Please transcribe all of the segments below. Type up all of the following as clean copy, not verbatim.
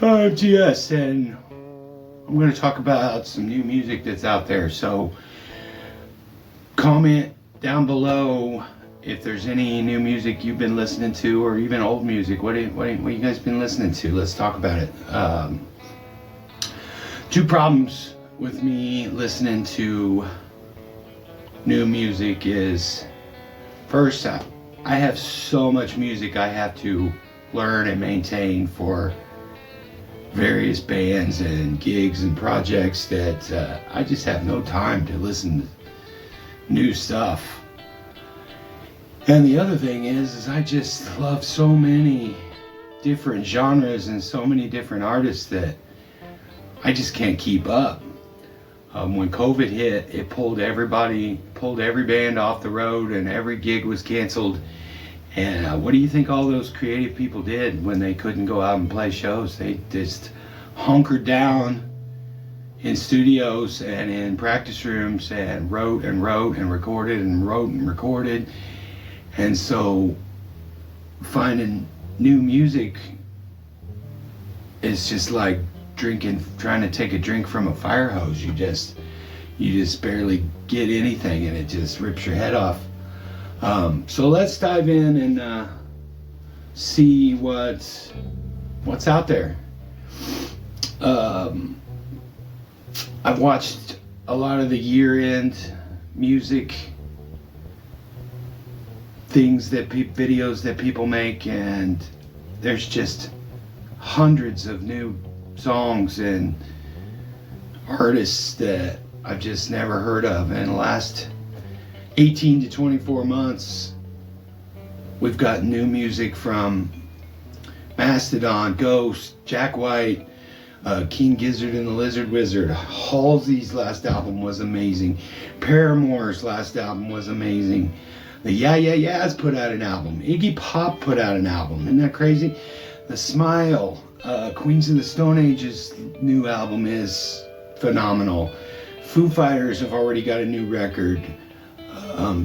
Yes, and I'm going to talk about some new music that's out there. So, comment down below if there's any new music you've been listening to, or even old music. What you guys been listening to? Let's talk about it. Two problems with me listening to new music is, first, I have so much music I have to learn and maintain for various bands and gigs and projects that I just have no time to listen to new stuff. And the other thing is I just love so many different genres and so many different artists that I just can't keep up. When COVID hit, it pulled every band off the road, and every gig was canceled. And what do you think all those creative people did when they couldn't go out and play shows? They just hunkered down in studios and in practice rooms and wrote and recorded and wrote and recorded. And so finding new music is just like trying to take a drink from a fire hose. You just barely get anything, and it just rips your head off. So let's dive in and see what's out there. I've watched a lot of the year-end music things videos that people make, and there's just hundreds of new songs and artists that I've just never heard of. In the last 18 to 24 months, we've got new music from Mastodon, Ghost, Jack White, King Gizzard and the Lizard Wizard. Halsey's last album was amazing. Paramore's last album was amazing. The Yeah Yeah Yeahs put out an album. Iggy Pop put out an album. Isn't that crazy? The Smile, Queens of the Stone Age's new album is phenomenal. Foo Fighters have already got a new record.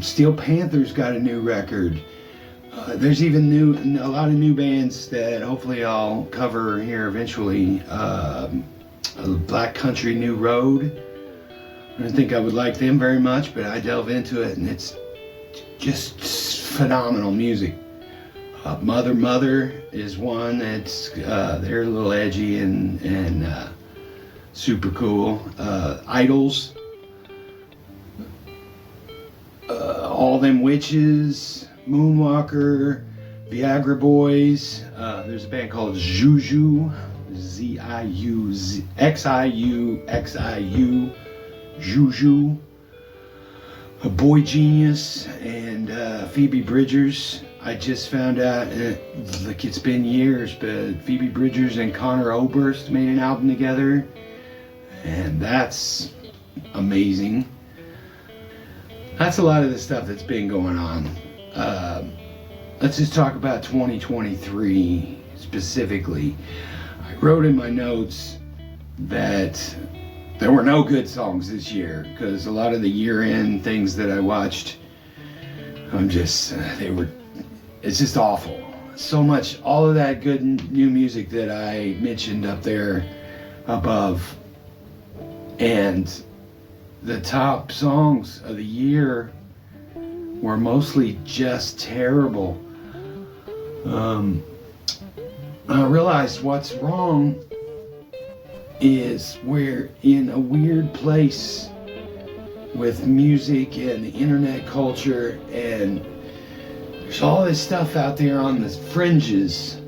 Steel Panther's got a new record. There's even a lot of new bands that hopefully I'll cover here eventually. Black Country New Road. I don't think I would like them very much, but I delve into it, and it's just phenomenal music. Mother is one that's they're a little edgy and super cool. Idols, All Them Witches, Moonwalker, Viagra Boys. There's a band called Juju, Xiu, Juju. Boy Genius, and Phoebe Bridgers. I just found out, like, it's been years, but Phoebe Bridgers and Conor Oberst made an album together, and that's amazing. That's a lot of the stuff that's been going on. Let's just talk about 2023 specifically. I wrote in my notes that there were no good songs this year, because a lot of the year-end things that I watched, it's just awful. So much, all of that good new music that I mentioned up there above, and the top songs of the year were mostly just terrible. I realized what's wrong is we're in a weird place with music and the internet culture, and there's all this stuff out there on the fringes,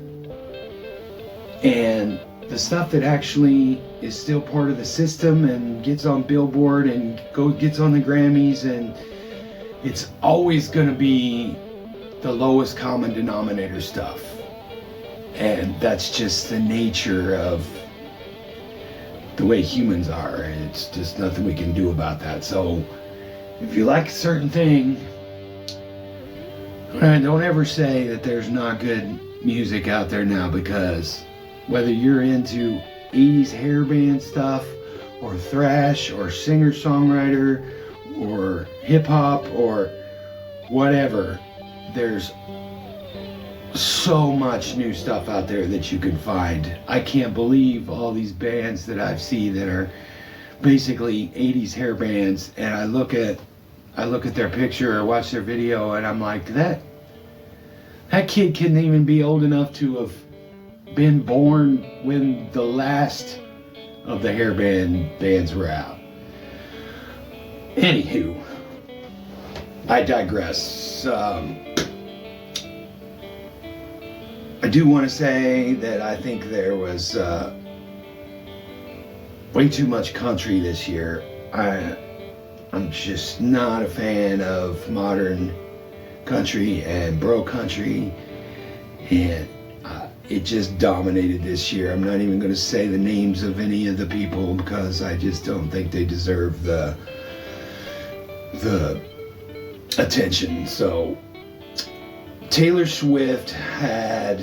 and the stuff that actually is still part of the system and gets on Billboard and gets on the Grammys, and it's always going to be the lowest common denominator stuff. And that's just the nature of the way humans are. It's just nothing we can do about that. So if you like a certain thing, don't ever say that there's not good music out there now, because whether you're into 80s hair band stuff, or thrash, or singer-songwriter, or hip-hop, or whatever, there's so much new stuff out there that you can find. I can't believe all these bands that I've seen that are basically 80s hair bands, and I look at their picture or watch their video, and I'm like, that kid couldn't even be old enough to have been born when the last of the hair bands were out. Anywho, I digress. I do want to say that I think there was way too much country this year. I'm just not a fan of modern country and bro country, and it just dominated this year. I'm not even going to say the names of any of the people because I just don't think they deserve the attention. So Taylor Swift had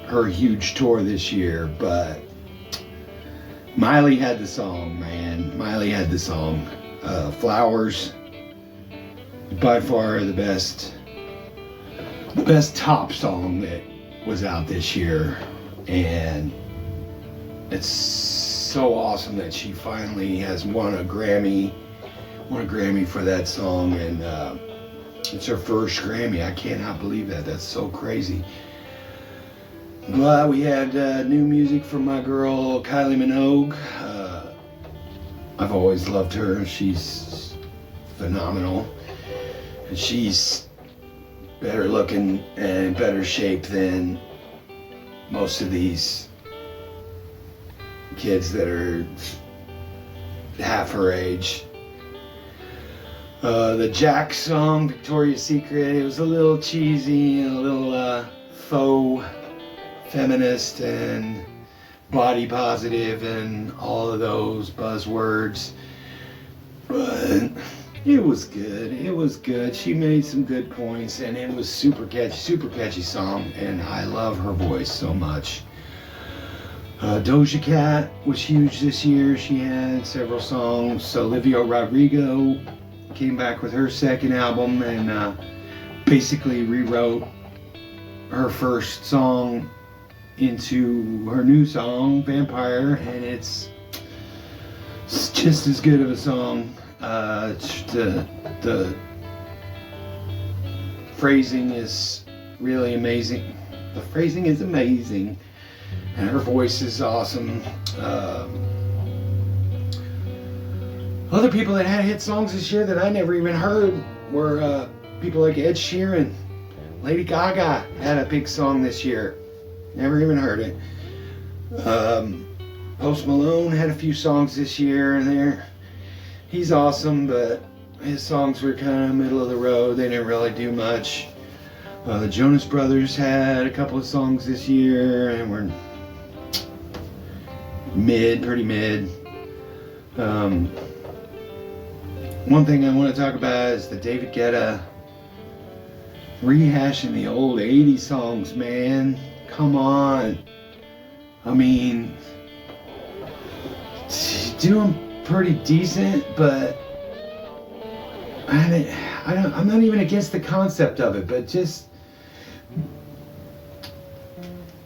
her huge tour this year, but Miley had the song, man. Miley had the song. Flowers, by far the best top song that was out this year, and it's so awesome that she finally has won a Grammy for that song, and it's her first Grammy. I cannot believe that. That's so crazy. But we had new music from my girl Kylie Minogue. I've always loved her. She's phenomenal, and she's better looking and in better shape than most of these kids that are half her age. The Jack song, Victoria's Secret, it was a little cheesy and a little faux feminist and body positive and all of those buzzwords, but it was good. It was good. She made some good points, and it was super catchy song, and I love her voice so much. Doja Cat was huge this year. She had several songs. Olivia Rodrigo came back with her second album and basically rewrote her first song into her new song, Vampire, and it's just as good of a song. The phrasing is really amazing. The phrasing is amazing, and her voice is awesome. Other people that had hit songs this year that I never even heard were people like Ed Sheeran. Lady Gaga had a big song this year. Never even heard it. Post Malone had a few songs this year, and he's awesome, but his songs were kind of middle of the road. They didn't really do much. The Jonas Brothers had a couple of songs this year, and were pretty mid. One thing I want to talk about is the David Guetta rehashing the old 80s songs, man. Come on. I mean, doing pretty decent, but I'm not even against the concept of it, but just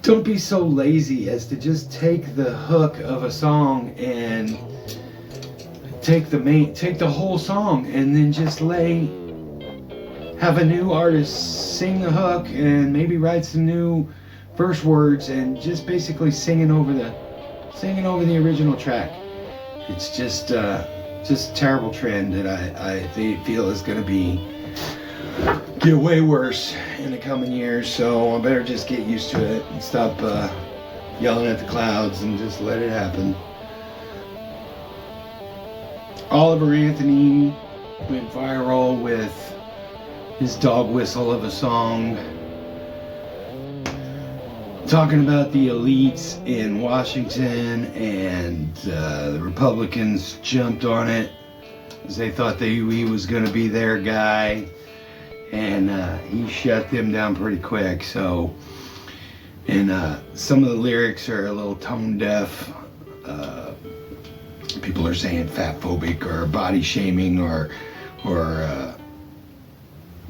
don't be so lazy as to just take the hook of a song and take the whole song and then just have a new artist sing the hook and maybe write some new verse words and just basically singing over the original track. It's just a terrible trend that I feel is going to get way worse in the coming years. So I better just get used to it and stop yelling at the clouds and just let it happen. Oliver Anthony went viral with his dog whistle of a song, talking about the elites in Washington, and the Republicans jumped on it because they thought he was going to be their guy, and he shut them down pretty quick. So, and some of the lyrics are a little tone deaf. People are saying fat phobic or body shaming or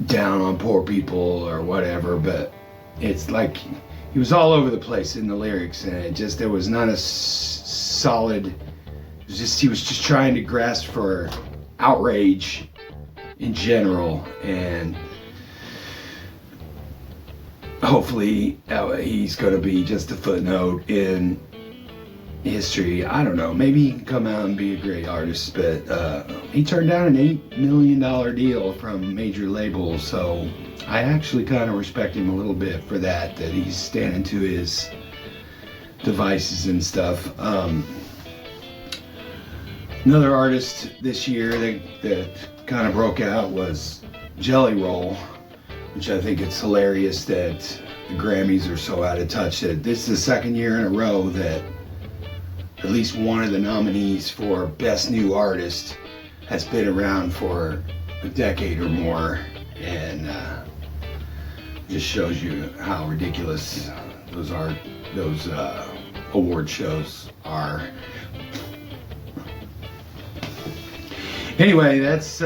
down on poor people or whatever, but it's like he was all over the place in the lyrics, and there was not a solid. It was just he was just trying to grasp for outrage in general, and hopefully he's going to be just a footnote in history. I don't know, maybe he can come out and be a great artist, but he turned down an $8 million deal from major labels, so I actually kind of respect him a little bit for that he's standing to his devices and stuff. Another artist this year that kind of broke out was Jelly Roll, which I think it's hilarious that the Grammys are so out of touch that this is the second year in a row that at least one of the nominees for Best New Artist has been around for a decade or more, and just shows you how ridiculous those award shows are. Anyway, that's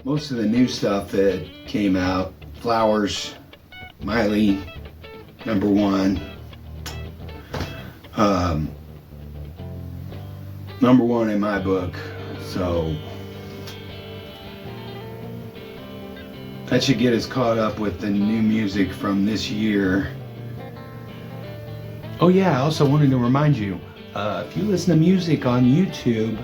most of the new stuff that came out. Flowers, Miley, number one. Number one in my book. So that should get us caught up with the new music from this year. Oh yeah, I also wanted to remind you, if you listen to music on YouTube,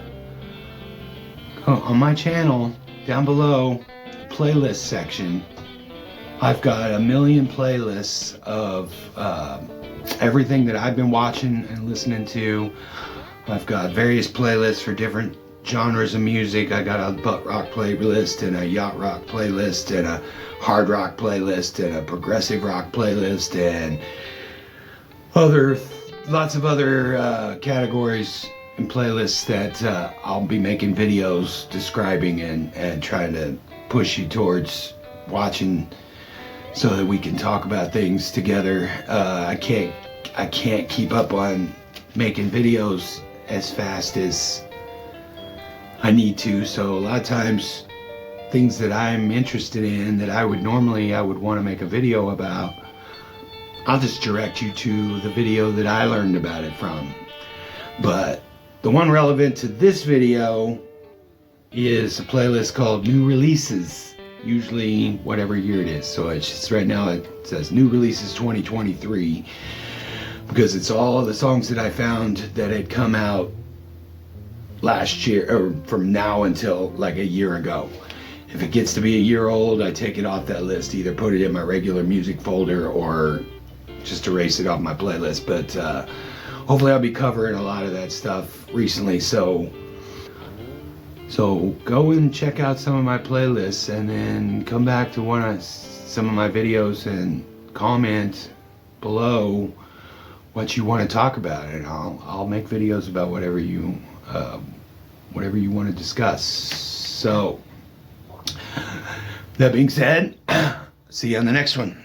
on my channel, down below, playlist section, I've got 1 million playlists of everything that I've been watching and listening to. I've got various playlists for different genres of music. I got a butt rock playlist and a yacht rock playlist and a hard rock playlist and a progressive rock playlist and lots of other categories and playlists that I'll be making videos describing and trying to push you towards watching so that we can talk about things together. I can't keep up on making videos as fast as I need to, so a lot of times things that I'm interested in that I would want to make a video about, I'll just direct you to the video that I learned about it from. But the one relevant to this video is a playlist called New Releases, usually whatever year it is. So it's just right now it says New Releases 2023 because it's all the songs that I found that had come out last year or from now until like a year ago. If it gets to be a year old, I take it off that list, either put it in my regular music folder or just erase it off my playlist. But hopefully I'll be covering a lot of that stuff recently, so go and check out some of my playlists and then come back to some of my videos and comment below what you want to talk about, and I'll make videos about whatever you want to discuss. So that being said, see you on the next one.